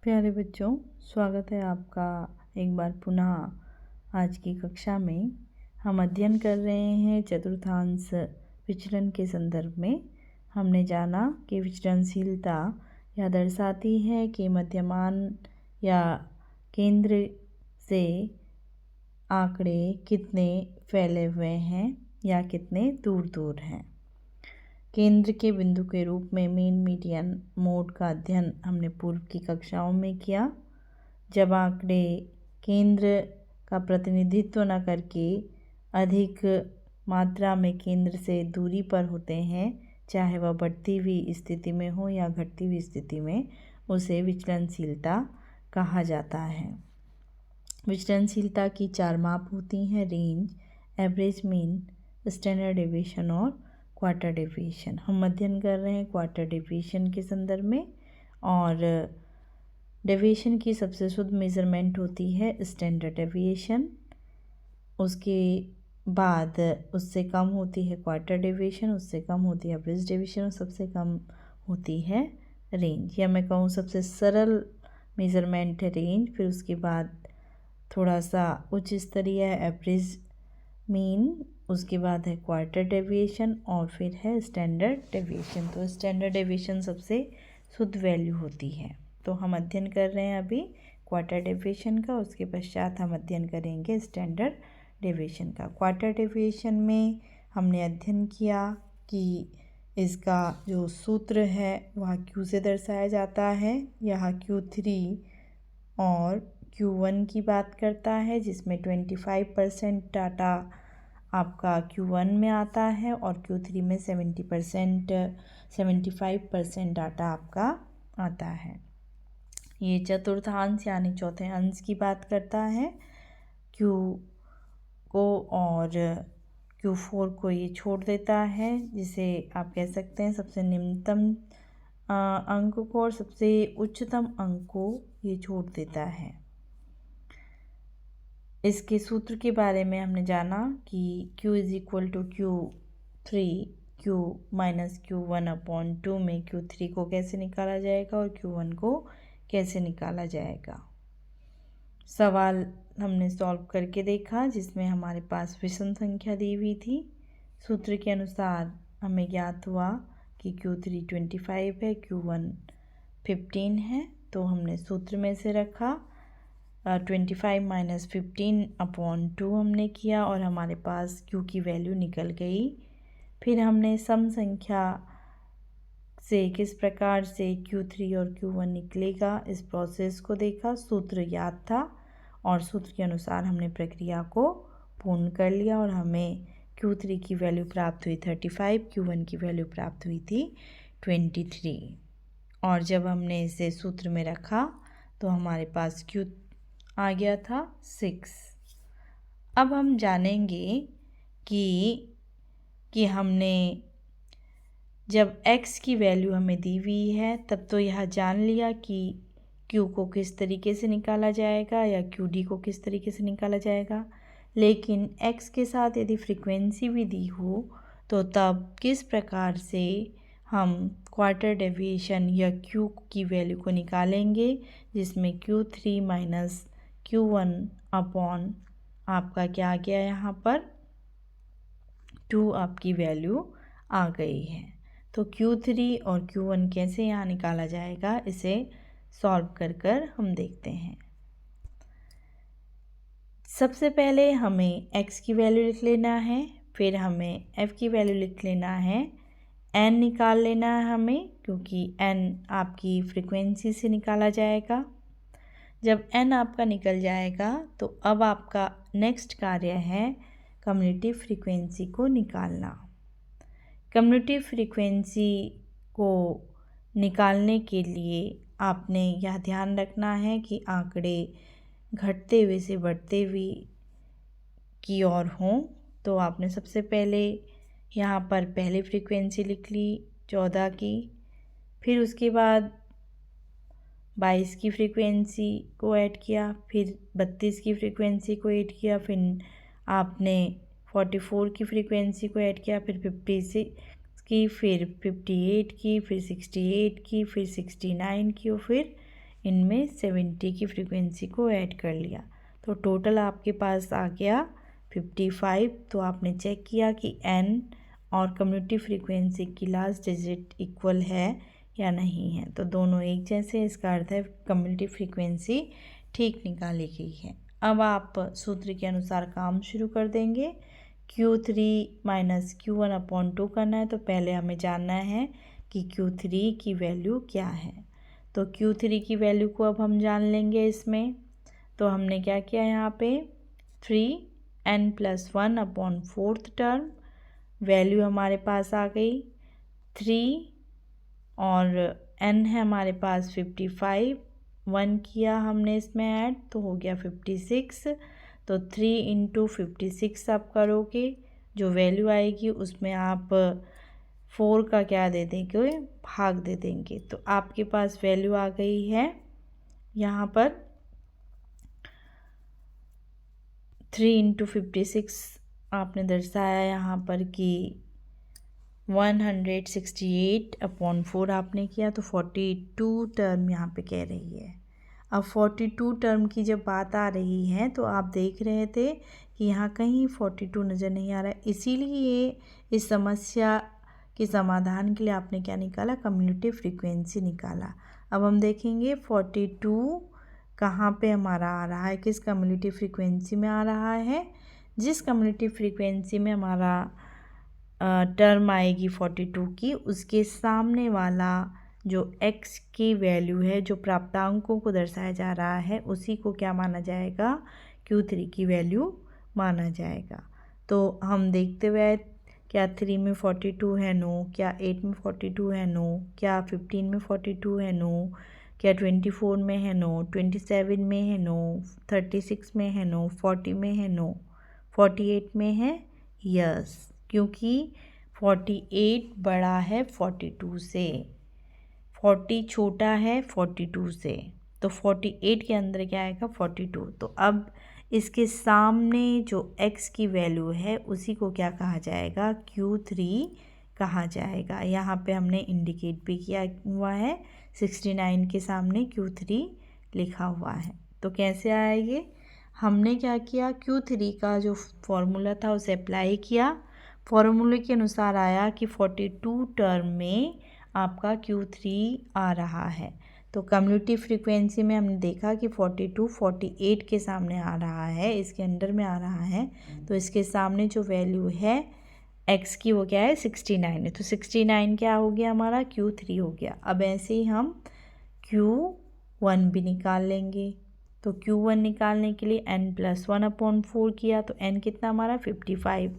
प्यारे बच्चों, स्वागत है आपका एक बार पुनः। आज की कक्षा में हम अध्ययन कर रहे हैं चतुर्थांश विचलन के संदर्भ में। हमने जाना कि विचलनशीलता यह दर्शाती है कि मध्यमान या केंद्र से आंकड़े कितने फैले हुए हैं या कितने दूर दूर हैं। केंद्र के बिंदु के रूप में मीन मीडियन मोड का अध्ययन हमने पूर्व की कक्षाओं में किया। जब आंकड़े केंद्र का प्रतिनिधित्व न करके अधिक मात्रा में केंद्र से दूरी पर होते हैं, चाहे वह बढ़ती हुई स्थिति में हो या घटती हुई स्थिति में, उसे विचलनशीलता कहा जाता है। विचलनशीलता की 4 माप होती हैं: range, average, mean, standard deviation और क्वार्टर डेविएशन। हम अध्ययन कर रहे हैं क्वार्टर डेविएशन के संदर्भ में, और डेविएशन की सबसे शुद्ध मेज़रमेंट होती है स्टैंडर्ड डेविएशन। उसके बाद उससे कम होती है क्वार्टर डेविएशन, उससे कम होती है एवरेज डेविएशन और सबसे कम होती है रेंज। या मैं कहूँ सबसे सरल मेज़रमेंट है रेंज, फिर उसके बाद थोड़ा सा उच्च स्तरीय है एवरेज, मीन, उसके बाद है क्वार्टर डेविएशन और फिर है स्टैंडर्ड डेविएशन। तो स्टैंडर्ड डेविएशन सबसे शुद्ध वैल्यू होती है। तो हम अध्ययन कर रहे हैं अभी क्वार्टर डेविएशन का, उसके पश्चात हम अध्ययन करेंगे स्टैंडर्ड डेविएशन का। क्वार्टर डेविएशन में हमने अध्ययन किया कि इसका जो सूत्र है वह Q से दर्शाया जाता है। यह Q3 और Q1 की बात करता है, जिसमें 25% डाटा आपका Q1 में आता है और Q3 में 75% डाटा आपका आता है। ये चतुर्थांश यानी चौथे अंश की बात करता है। Q को और Q4 को ये छोड़ देता है, जिसे आप कह सकते हैं सबसे निम्नतम अंक को और सबसे उच्चतम अंक को ये छोड़ देता है। इसके सूत्र के बारे में हमने जाना कि Q = Q3 Q - Q1/2 में Q3 को कैसे निकाला जाएगा और Q1 को कैसे निकाला जाएगा। सवाल हमने सॉल्व करके देखा, जिसमें हमारे पास विषम संख्या दी हुई थी। सूत्र के अनुसार हमें ज्ञात हुआ कि Q3 25 है, Q1 15 है। तो हमने सूत्र में से रखा 25 - 15/2 हमने किया और हमारे पास Q की वैल्यू निकल गई। फिर हमने सम संख्या से किस प्रकार से Q3 और Q1 निकलेगा इस प्रोसेस को देखा। सूत्र याद था और सूत्र के अनुसार हमने प्रक्रिया को पूर्ण कर लिया और हमें Q3 की वैल्यू प्राप्त हुई 35, Q1 की वैल्यू प्राप्त हुई थी 23। और जब हमने इसे सूत्र में रखा तो हमारे पास Q आ गया था 6। अब हम जानेंगे कि हमने जब x की वैल्यू हमें दी हुई है तब तो यह जान लिया कि Q को किस तरीके से निकाला जाएगा या QD को किस तरीके से निकाला जाएगा। लेकिन x के साथ यदि फ्रीक्वेंसी भी दी हो तो तब किस प्रकार से हम क्वार्टर डेविएशन या Q की वैल्यू को निकालेंगे, जिसमें Q3 - Q1 अपॉन आपका क्या आ गया, यहाँ पर 2 आपकी वैल्यू आ गई है। तो Q3 और Q1 कैसे यहाँ निकाला जाएगा, इसे सॉल्व कर हम देखते हैं। सबसे पहले हमें x की वैल्यू लिख लेना है, फिर हमें f की वैल्यू लिख लेना है, n निकाल लेना है हमें, क्योंकि n आपकी फ्रीक्वेंसी से निकाला जाएगा। जब n आपका निकल जाएगा तो अब आपका नेक्स्ट कार्य है कम्युटेटिव फ्रीक्वेंसी को निकालना। कम्युटेटिव फ्रीक्वेंसी को निकालने के लिए आपने यह ध्यान रखना है कि आंकड़े घटते हुए से बढ़ते हुए की ओर हों। तो आपने सबसे पहले यहाँ पर पहली फ्रीक्वेंसी लिख ली 14 की, फिर उसके बाद 22 की फ्रीक्वेंसी को ऐड किया, फिर 32 की फ्रीक्वेंसी को ऐड किया, फिर आपने 44 की फ्रीक्वेंसी को ऐड किया, फिर 56 की, फिर 58 की, फिर 68 की, फिर 69 की और फिर इनमें 70 की फ्रीक्वेंसी को ऐड कर लिया, तो टोटल आपके पास आ गया 55। तो आपने चेक किया कि n और कम्युनिटी फ्रीक्वेंसी की लास्ट डिजिट इक्वल है या नहीं है, तो दोनों एक जैसे, इसका अर्थ है कम्युनिटी फ्रीक्वेंसी ठीक निकाली गई है। अब आप सूत्र के अनुसार काम शुरू कर देंगे। Q3 माइनस Q1/2 करना है, तो पहले हमें जानना है कि Q3 की वैल्यू क्या है। तो Q3 की वैल्यू को अब हम जान लेंगे इसमें। तो हमने क्या किया यहाँ पे 3n+1/4 टर्म, वैल्यू हमारे पास आ गई 3 और n है हमारे पास 55, 1 किया हमने इसमें ऐड तो हो गया 56। तो 3 × 56 आप करोगे, जो वैल्यू आएगी उसमें आप 4 का क्या दे देंगे, भाग दे देंगे, तो आपके पास वैल्यू आ गई है यहाँ पर 3 × 56 आपने दर्शाया यहाँ पर कि 168/4 आपने किया, तो 42 टर्म यहाँ पे कह रही है। अब 42 टर्म की जब बात आ रही है तो आप देख रहे थे कि यहाँ कहीं 42 नज़र नहीं आ रहा है, इसीलिए इस समस्या के समाधान के लिए आपने क्या निकाला, कम्युनिटी फ्रीक्वेंसी निकाला। अब हम देखेंगे 42 कहाँ पे हमारा आ रहा है, किस कम्युनिटी फ्रीक्वेंसी में आ रहा है। जिस कम्युनिटी फ्रीक्वेंसी में हमारा टर्म आएगी 42 की, उसके सामने वाला जो x की वैल्यू है, जो प्राप्तांकों को दर्शाया जा रहा है, उसी को क्या माना जाएगा, Q3 की वैल्यू माना जाएगा। तो हम देखते हुए क्या 3 में 42 है, नो, क्या 8 में 42 है, नो, क्या 15 में 42 है, नो, क्या 24 में है, नो, 27 में है, नो, 36 में है, नो, 40 में है, नो, 48 में है, यस, क्योंकि 48 बड़ा है 42 से, 40 छोटा है 42 से, तो 48 के अंदर क्या आएगा 42। तो अब इसके सामने जो x की वैल्यू है उसी को क्या कहा जाएगा, Q3 कहा जाएगा। यहाँ पे हमने इंडिकेट भी किया हुआ है, 69 के सामने Q3 लिखा हुआ है। तो कैसे आया ये, हमने क्या किया, Q3 का जो फॉर्मूला था उसे अप्लाई किया, फॉर्मूले के अनुसार आया कि 42 टर्म में आपका Q3 आ रहा है। तो कम्युनिटी फ्रीक्वेंसी में हमने देखा कि 42 48 के सामने आ रहा है, इसके अंडर में आ रहा है, तो इसके सामने जो वैल्यू है x की वो क्या है 69 है, तो 69 क्या हो गया हमारा Q3 हो गया। अब ऐसे ही हम Q1 भी निकाल लेंगे। तो Q1 निकालने के लिए n+1/4 किया, तो n कितना हमारा 55,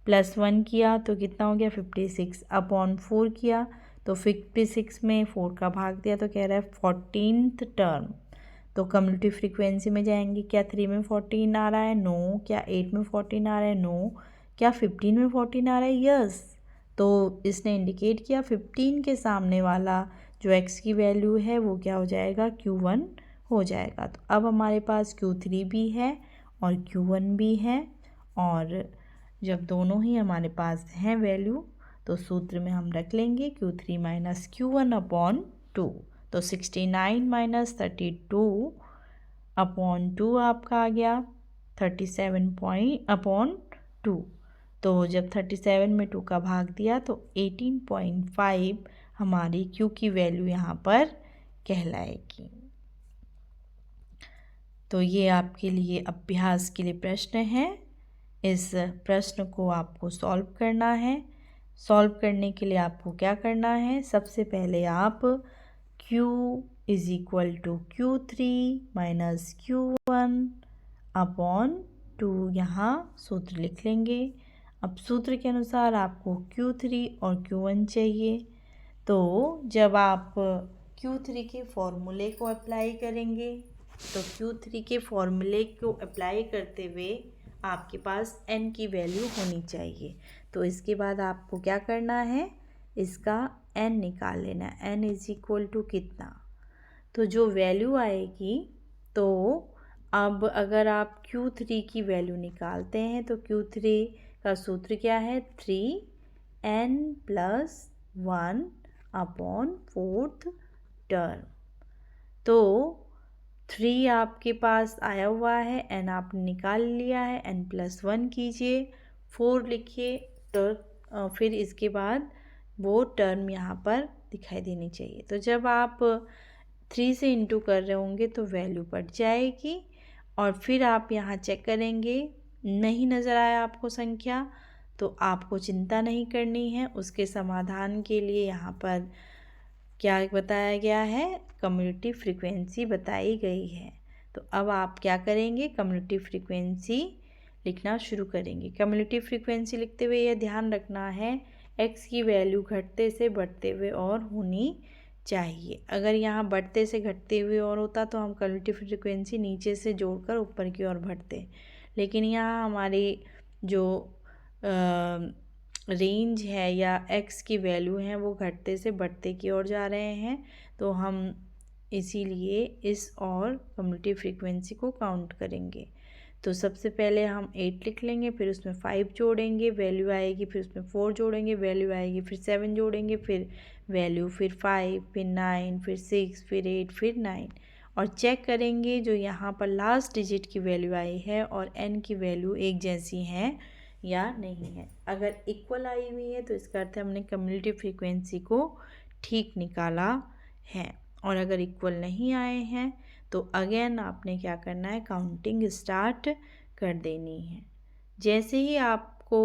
+1 किया तो कितना हो गया 56/4 किया, तो 56 में 4 का भाग दिया, तो कह रहा है 14th टर्म। तो कम्युनिटी फ्रीक्वेंसी में जाएंगे, क्या 3 में 14 आ रहा है, नो, क्या 8 में 14 आ रहा है, नो, क्या 15 में 14 आ रहा है, यस। तो इसने इंडिकेट किया 15 के सामने वाला जो x की वैल्यू है वो क्या हो जाएगा, Q1 हो जाएगा। तो अब हमारे पास Q3 भी है और Q1 भी है, और जब दोनों ही हमारे पास हैं वैल्यू, तो सूत्र में हम रख लेंगे Q3 माइनस Q1/2। तो 69 माइनस 32/2 आपका आ गया 37/2। तो जब 37 में 2 का भाग दिया तो 18.5 हमारी Q की वैल्यू यहाँ पर कहलाएगी। तो ये आपके लिए अभ्यास के लिए प्रश्न है। इस प्रश्न को आपको सॉल्व करना है। सॉल्व करने के लिए आपको क्या करना है, सबसे पहले आप Q = Q3 माइनस Q1/2 यहाँ सूत्र लिख लेंगे। अब सूत्र के अनुसार आपको Q3 और Q1 चाहिए, तो जब आप Q3 के फॉर्मूले को अप्लाई करेंगे, तो Q3 के फॉर्मूले को अप्लाई करते हुए आपके पास n की वैल्यू होनी चाहिए। तो इसके बाद आपको क्या करना है, इसका n निकाल लेना। n = कितना, तो जो वैल्यू आएगी, तो अब अगर आप Q3 की वैल्यू निकालते हैं तो Q3 का सूत्र क्या है, 3n+1/4 टर्म। तो 3 आपके पास आया हुआ है, n आपने निकाल लिया है, n+1 कीजिए, 4 लिखिए, तो फिर इसके बाद वो टर्म यहाँ पर दिखाई देनी चाहिए। तो जब आप 3 से इंटू कर रहे होंगे तो वैल्यू बढ़ जाएगी, और फिर आप यहाँ चेक करेंगे, नहीं नज़र आया आपको संख्या तो आपको चिंता नहीं करनी है। उसके समाधान के लिए यहाँ पर क्या बताया गया है, कम्युलेटिव फ्रीक्वेंसी बताई गई है। तो अब आप क्या करेंगे, कम्युलेटिव फ्रीक्वेंसी लिखना शुरू करेंगे। कम्युलेटिव फ्रीक्वेंसी लिखते हुए यह ध्यान रखना है, x की वैल्यू घटते से बढ़ते हुए और होनी चाहिए। अगर यहाँ बढ़ते से घटते हुए और होता तो हम कम्युलेटिव फ्रीक्वेंसी नीचे से जोड़कर ऊपर की ओर बढ़ते, लेकिन यहाँ हमारी जो रेंज है या x की वैल्यू है वो घटते से बढ़ते की ओर जा रहे हैं, तो हम इसीलिए इस और कम्युलेटिव फ्रीक्वेंसी को काउंट करेंगे। तो सबसे पहले हम 8 लिख लेंगे, फिर उसमें 5 जोड़ेंगे, वैल्यू आएगी, फिर उसमें 4 जोड़ेंगे, वैल्यू आएगी, फिर 7 जोड़ेंगे, फिर वैल्यू, फिर 5, फिर 9, फिर 6, फिर 8, फिर 9, और चेक करेंगे जो यहाँ पर लास्ट डिजिट की वैल्यू आई है और n की वैल्यू एक जैसी हैं या नहीं है। अगर इक्वल आई हुई है तो इसका अर्थ है हमने कम्युलेटिव फ्रीक्वेंसी को ठीक निकाला है, और अगर इक्वल नहीं आए हैं तो अगेन आपने क्या करना है, काउंटिंग स्टार्ट कर देनी है। जैसे ही आपको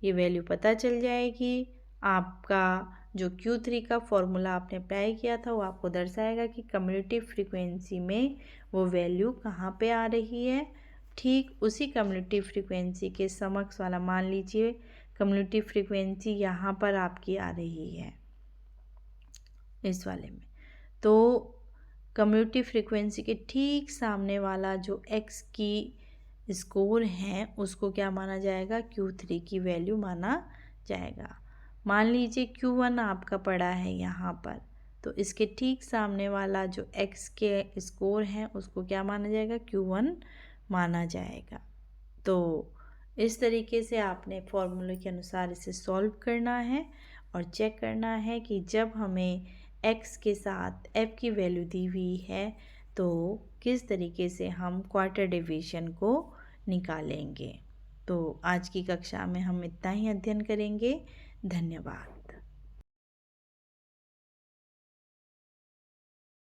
ये वैल्यू पता चल जाएगी, आपका जो Q3 का फॉर्मूला आपने अप्लाई किया था वो आपको दर्शाएगा कि कम्युलेटिव फ्रीक्वेंसी में वो वैल्यू कहाँ पे आ रही है। ठीक उसी कम्युलेटिव फ्रीक्वेंसी के समक्ष वाला, मान लीजिए कम्युलेटिव फ्रीक्वेंसी यहाँ पर आपकी आ रही है इस वाले में, तो कम्युलेटिव फ्रीक्वेंसी के ठीक सामने वाला जो x की स्कोर है उसको क्या माना जाएगा, Q3 की वैल्यू माना जाएगा। मान लीजिए Q1 आपका पड़ा है यहाँ पर, तो इसके ठीक सामने वाला जो x के स्कोर हैं उसको क्या माना जाएगा, Q1 माना जाएगा। तो इस तरीके से आपने फॉर्मूले के अनुसार इसे सॉल्व करना है और चेक करना है कि जब हमें x के साथ f की वैल्यू दी हुई है तो किस तरीके से हम क्वार्टर डिवीजन को निकालेंगे। तो आज की कक्षा में हम इतना ही अध्ययन करेंगे। धन्यवाद।